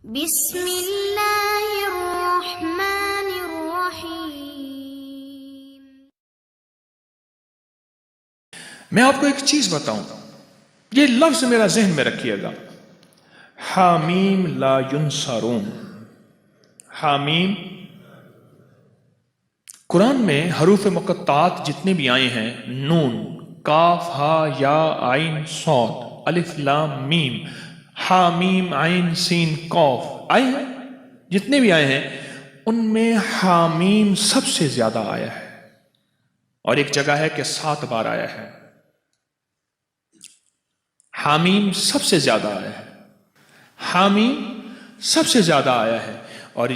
بسم اللہ الرحمن الرحیم۔ میں آپ کو ایک چیز بتاؤں، یہ لفظ میرا ذہن میں رکھیے گا، حامیم لا ینصرون۔ حامیم، قرآن میں حروف مقطعات جتنے بھی آئے ہیں، نون، کاف، ہا، یا، عین، صاد، الف، لام، میم، حامیم، عین، سین، قاف آئے ہیں، جتنے بھی آئے ہیں ان میں حامیم سب سے زیادہ آیا ہے، اور ایک جگہ ہے کہ 7 بار آیا ہے۔ حامیم سب سے زیادہ آیا ہے، حامیم سب سے زیادہ آیا ہے، اور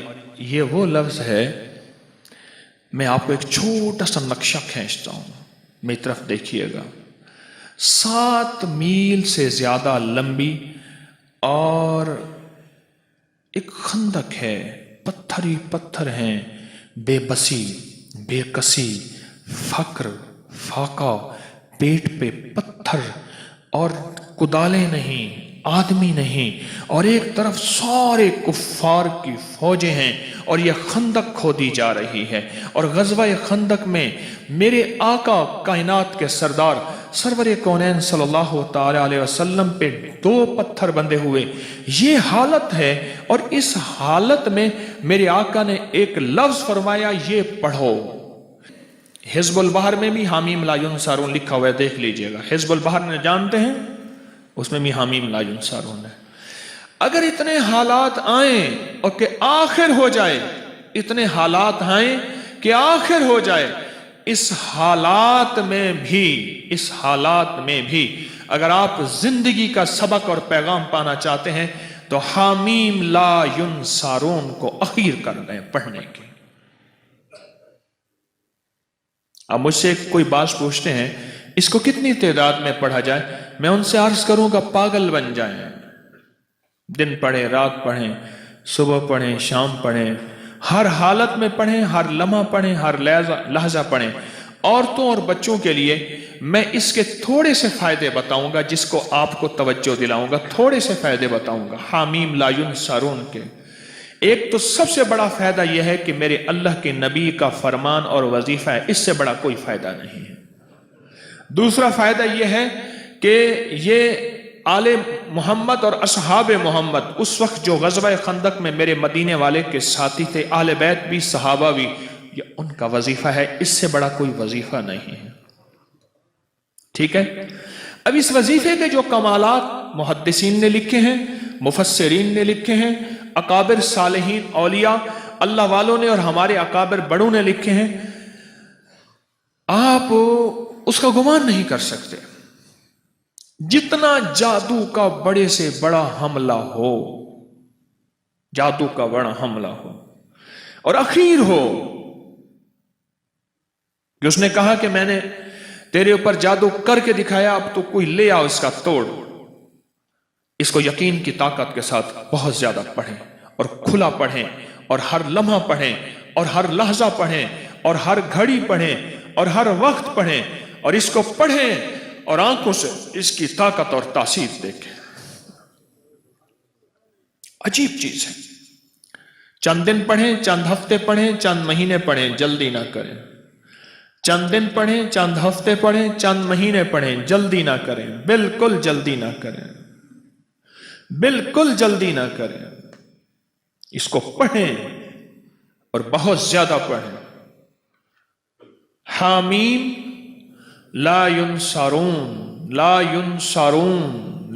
یہ وہ لفظ ہے، میں آپ کو ایک چھوٹا سا نقشہ کھینچتا ہوں، میری طرف دیکھیے گا۔ 7 میل سے زیادہ لمبی اور ایک خندق ہے، پتھر ہی پتھر ہیں، بے بسی، بے کسی، فقر، فاقہ، پیٹ پہ پتھر اور کدالیں نہیں، آدمی نہیں، اور ایک طرف سارے کفار کی فوجیں ہیں، اور یہ خندق کھودی جا رہی ہے، اور غزوہ خندق میں میرے آقا کائنات کے سردار سرور کونین صلی اللہ تعالی علیہ وسلم پہ 2 پتھر بندے ہوئے، یہ حالت ہے، اور اس حالت میں میرے آقا نے ایک لفظ فرمایا، یہ پڑھو۔ حزب البحر میں بھی حامیم لا ینصرون لکھا ہوا ہے، دیکھ لیجئے گا۔ حزب البحر نے جانتے ہیں، اس میں بھی حامیم لا ینصرون ہے۔ اگر اتنے حالات آئیں اور کہ آخر ہو جائے، اتنے حالات آئیں کہ آخر ہو جائے، اس حالات میں بھی اگر آپ زندگی کا سبق اور پیغام پانا چاہتے ہیں تو حامیم لا ینصرون کو اخیر کر دیں پڑھنے کی۔ اب مجھ سے کوئی بات پوچھتے ہیں اس کو کتنی تعداد میں پڑھا جائے، میں ان سے عرض کروں گا پاگل بن جائیں، دن پڑھیں، رات پڑھیں، صبح پڑھیں، شام پڑھیں، ہر حالت میں پڑھیں، ہر لمحہ پڑھیں، ہر لحظہ پڑھیں۔ عورتوں اور بچوں کے لیے میں اس کے تھوڑے سے فائدے بتاؤں گا، جس کو آپ کو توجہ دلاؤں گا، تھوڑے سے فائدے بتاؤں گا حامیم لا ینصرون کے۔ ایک تو سب سے بڑا فائدہ یہ ہے کہ میرے اللہ کے نبی کا فرمان اور وظیفہ ہے، اس سے بڑا کوئی فائدہ نہیں ہے۔ دوسرا فائدہ یہ ہے کہ یہ آل محمد اور اصحاب محمد اس وقت جو غزوہ خندق میں میرے مدینے والے کے ساتھی تھے، اہل بیت بھی، صحابہ بھی، یہ ان کا وظیفہ ہے، اس سے بڑا کوئی وظیفہ نہیں ہے۔ ٹھیک ہے؟ اب اس وظیفے کے جو کمالات محدثین نے لکھے ہیں، مفسرین نے لکھے ہیں، اکابر صالحین اولیاء اللہ والوں نے اور ہمارے اکابر بڑوں نے لکھے ہیں، آپ اس کا گمان نہیں کر سکتے۔ جتنا جادو کا بڑے سے بڑا حملہ ہو، جادو کا بڑا حملہ ہو اور اخیر ہو کہ اس نے کہا کہ میں نے تیرے اوپر جادو کر کے دکھایا، اب تو کوئی لے آ اس کا توڑ، اس کو یقین کی طاقت کے ساتھ بہت زیادہ پڑھیں اور کھلا پڑھیں اور ہر لمحہ پڑھیں اور ہر لحظہ پڑھیں اور ہر گھڑی پڑھیں اور ہر وقت پڑھیں، اور اس کو پڑھیں اور آنکھوں سے اس کی طاقت اور تاثیر دیکھیں۔ عجیب چیز ہے۔ چند دن پڑھیں، چند ہفتے پڑھیں، چند مہینے پڑھیں، جلدی نہ کریں۔ چند دن پڑھیں، چند ہفتے پڑھیں، چند مہینے پڑھیں، جلدی نہ کریں، بالکل جلدی نہ کریں، بالکل جلدی نہ کریں۔ اس کو پڑھیں اور بہت زیادہ پڑھیں۔ حامیم لا ینصرون، لا ینصرون،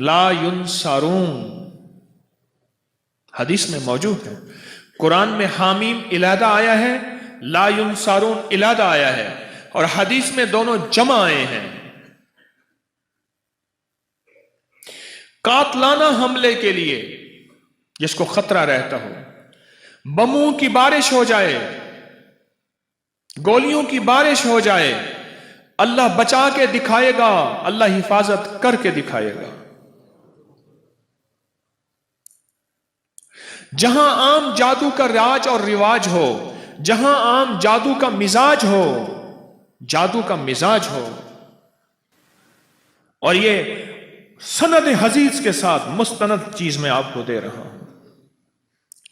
لا ینصرون، حدیث میں موجود ہے۔ قرآن میں حامیم علیحدہ آیا ہے، لا ینصرون علیحدہ آیا ہے، اور حدیث میں دونوں جمع آئے ہیں۔ قاتلانہ حملے کے لیے جس کو خطرہ رہتا ہو، بموں کی بارش ہو جائے، گولیوں کی بارش ہو جائے، اللہ بچا کے دکھائے گا، اللہ حفاظت کر کے دکھائے گا۔ جہاں عام جادو کا راج اور رواج ہو، جہاں عام جادو کا مزاج ہو، جادو کا مزاج ہو، اور یہ سند حدیث کے ساتھ مستند چیز میں آپ کو دے رہا ہوں،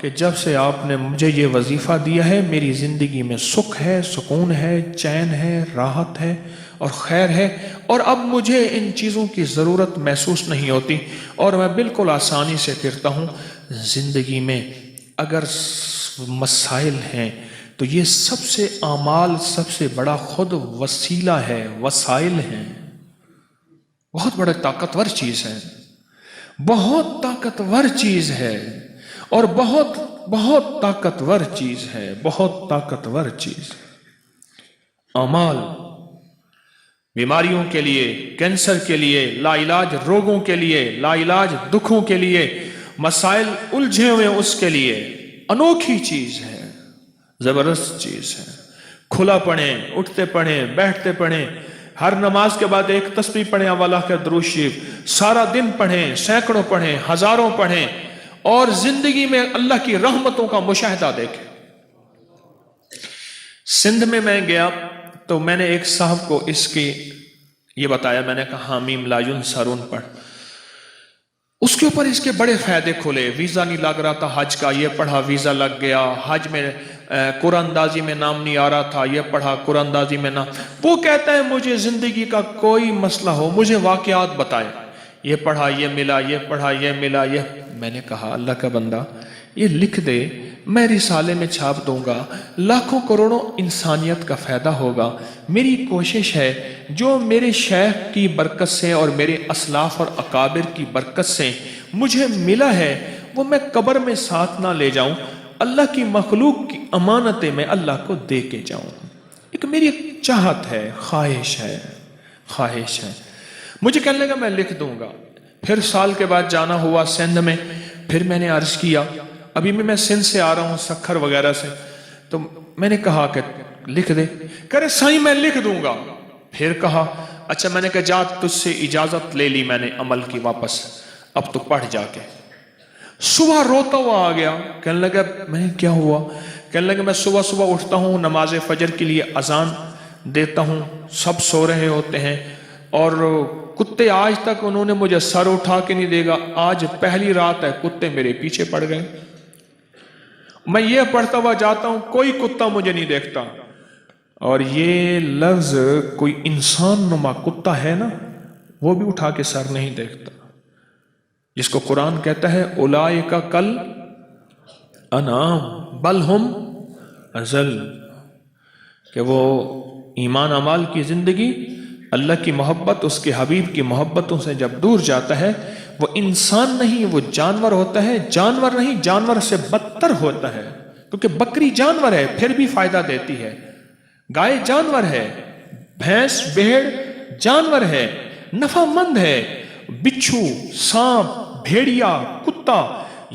کہ جب سے آپ نے مجھے یہ وظیفہ دیا ہے میری زندگی میں سکھ ہے، سکون ہے، چین ہے، راحت ہے اور خیر ہے، اور اب مجھے ان چیزوں کی ضرورت محسوس نہیں ہوتی اور میں بالکل آسانی سے پھرتا ہوں۔ زندگی میں اگر مسائل ہیں تو یہ سب سے اعمال سب سے بڑا خود وسیلہ ہے، وسائل ہیں، بہت بڑا طاقتور چیز ہے، بہت طاقتور چیز ہے، اور بہت بہت طاقتور چیز ہے، بہت طاقتور چیز۔ اعمال بیماریوں کے لیے، کینسر کے لیے، لا علاج روگوں کے لیے، لا علاج دکھوں کے لیے، مسائل الجھے ہوئے اس کے لیے انوکھی چیز ہے، زبردست چیز ہے۔ کھلا پڑھیں، اٹھتے پڑھیں، بیٹھتے پڑھیں، ہر نماز کے بعد ایک تسبیح پڑھیں، اللہ کا درود شریف، سارا دن پڑھیں، سینکڑوں پڑھیں، ہزاروں پڑھیں، اور زندگی میں اللہ کی رحمتوں کا مشاہدہ دیکھیں۔ سندھ میں میں گیا تو میں نے ایک صاحب کو اس کی یہ بتایا، میں نے کہا حامیم لا ینصرون پڑھ، اس کے اوپر اس کے بڑے فائدے کھلے۔ ویزا نہیں لگ رہا تھا حج کا، یہ پڑھا ویزا لگ گیا۔ حج میں قرآن اندازی میں نام نہیں آ رہا تھا، یہ پڑھا قرآن اندازی میں نام۔ وہ کہتا ہے مجھے زندگی کا کوئی مسئلہ ہو مجھے واقعات بتائے، یہ پڑھا یہ ملا، یہ پڑھا یہ ملا، یہ۔ میں نے کہا اللہ کا بندہ یہ لکھ دے، میں رسالے میں چھاپ دوں گا، لاکھوں کروڑوں انسانیت کا فائدہ ہوگا۔ میری کوشش ہے جو میرے شیخ کی برکت سے اور میرے اسلاف اور اکابر کی برکت سے مجھے ملا ہے وہ میں قبر میں ساتھ نہ لے جاؤں، اللہ کی مخلوق کی امانتیں میں اللہ کو دے کے جاؤں۔ ایک میری چاہت ہے، خواہش ہے۔ مجھے کہنے لگا میں لکھ دوں گا۔ پھر سال کے بعد جانا ہوا سندھ میں، پھر میں نے عرض کیا، ابھی میں سندھ سے آ رہا ہوں سکھر وغیرہ سے، تو میں نے کہا کہ لکھ دے، کہہ رہے سائیں میں لکھ دوں گا۔ پھر کہا اچھا، میں نے کہا جا تجھ سے اجازت لے لی میں نے عمل کی واپس، اب تو پڑھ جا کے۔ صبح روتا ہوا آ گیا، کہنے لگا میں کیا ہوا؟ کہنے لگا میں صبح اٹھتا ہوں، نماز فجر کے لیے اذان دیتا ہوں، سب سو رہے ہوتے ہیں، اور کتے آج تک انہوں نے مجھے سر اٹھا کے نہیں دیکھا، آج پہلی رات ہے کتے میرے پیچھے پڑ گئے۔ میں یہ پڑھتا ہوا جاتا ہوں، کوئی کتا مجھے نہیں دیکھتا، اور یہ لفظ کوئی انسان نما کتا ہے نا وہ بھی اٹھا کے سر نہیں دیکھتا، جس کو قرآن کہتا ہے اولئک کل انعام بل ہم اضل، کہ وہ ایمان اعمال کی زندگی، اللہ کی محبت، اس کے حبیب کی محبتوں سے جب دور جاتا ہے وہ انسان نہیں، وہ جانور ہوتا ہے۔ جانور نہیں، جانور سے بدتر ہوتا ہے، کیونکہ بکری جانور ہے پھر بھی فائدہ دیتی ہے، گائے جانور ہے، بھینس بھیڑ جانور ہے، نفع مند ہے، بچھو، سانپ، بھیڑیا، کتا،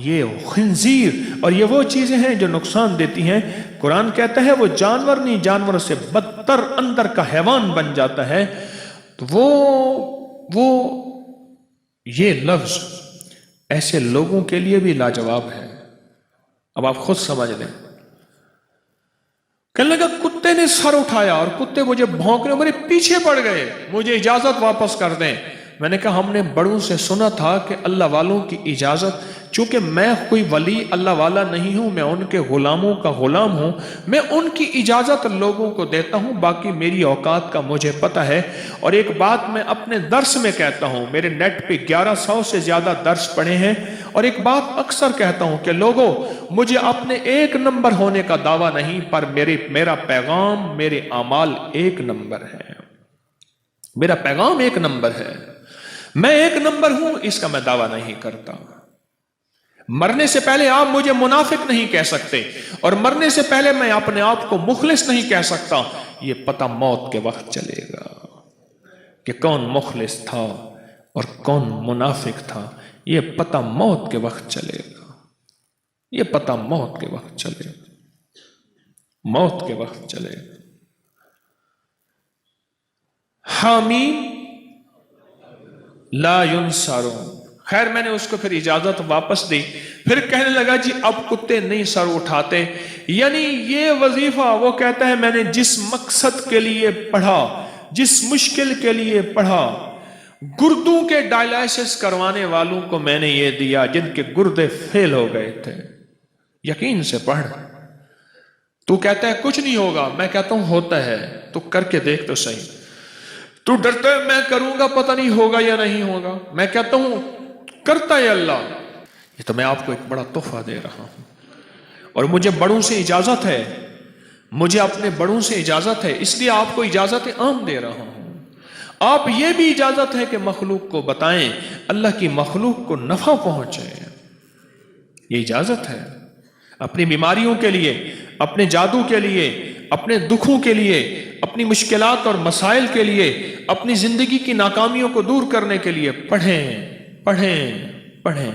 یہ خنزیر، اور یہ وہ چیزیں ہیں جو نقصان دیتی ہیں۔ قرآن کہتا ہے وہ جانور نہیں، جانور سے بدتر اندر کا حیوان بن جاتا ہے۔ تو وہ یہ لفظ ایسے لوگوں کے لیے بھی لاجواب ہے۔ اب آپ خود سمجھ لیں۔ کہنے لگا کتے نے سر اٹھایا اور کتے مجھے بھونکنے میرے پیچھے پڑ گئے، مجھے اجازت واپس کر دیں۔ میں نے کہا ہم نے بڑوں سے سنا تھا کہ اللہ والوں کی اجازت، چونکہ میں کوئی ولی اللہ والا نہیں ہوں، میں ان کے غلاموں کا غلام ہوں، میں ان کی اجازت لوگوں کو دیتا ہوں، باقی میری اوقات کا مجھے پتہ ہے۔ اور ایک بات میں اپنے درس میں کہتا ہوں، میرے نیٹ پہ 1100 سے زیادہ درس پڑھے ہیں، اور ایک بات اکثر کہتا ہوں کہ لوگوں مجھے اپنے ایک نمبر ہونے کا دعویٰ نہیں، پر میرا پیغام، میرے اعمال ایک نمبر ہے، میرا پیغام ایک نمبر ہے، میں ایک نمبر ہوں، اس کا میں دعویٰ نہیں کرتا۔ مرنے سے پہلے آپ مجھے منافق نہیں کہہ سکتے، اور مرنے سے پہلے میں اپنے آپ کو مخلص نہیں کہہ سکتا۔ یہ پتہ موت کے وقت چلے گا کہ کون مخلص تھا اور کون منافق تھا، یہ پتہ موت کے وقت چلے گا، یہ پتہ موت کے وقت چلے گا، موت کے وقت چلے گا۔ حامیم لا ینصرون۔ خیر میں نے اس کو پھر اجازت واپس دی، پھر کہنے لگا جی اب کتے نہیں سر اٹھاتے، یعنی یہ وظیفہ وہ کہتا ہے میں نے جس مقصد کے لیے پڑھا، جس مشکل کے لیے پڑھا، گردوں کے ڈائلائسس کروانے والوں کو میں نے یہ دیا جن کے گردے فیل ہو گئے تھے، یقین سے پڑھ. تو کہتا ہے کچھ نہیں ہوگا، میں کہتا ہوں ہوتا ہے. تو کر کے دیکھ تو صحیح. تو ڈرتا ہے میں کروں گا پتہ نہیں ہوگا یا نہیں ہوگا، میں کہتا ہوں کرتا ہے اللہ. یہ تو میں آپ کو ایک بڑا تحفہ دے رہا ہوں، اور مجھے بڑوں سے اجازت ہے، مجھے اپنے بڑوں سے اجازت ہے، اس لیے آپ کو اجازت عام دے رہا ہوں. آپ یہ بھی اجازت ہے کہ مخلوق کو بتائیں، اللہ کی مخلوق کو نفع پہنچے. یہ اجازت ہے. اپنی بیماریوں کے لیے، اپنے جادو کے لیے، اپنے دکھوں کے لیے، اپنی مشکلات اور مسائل کے لیے، اپنی زندگی کی ناکامیوں کو دور کرنے کے لیے پڑھیں پڑھیں پڑھیں.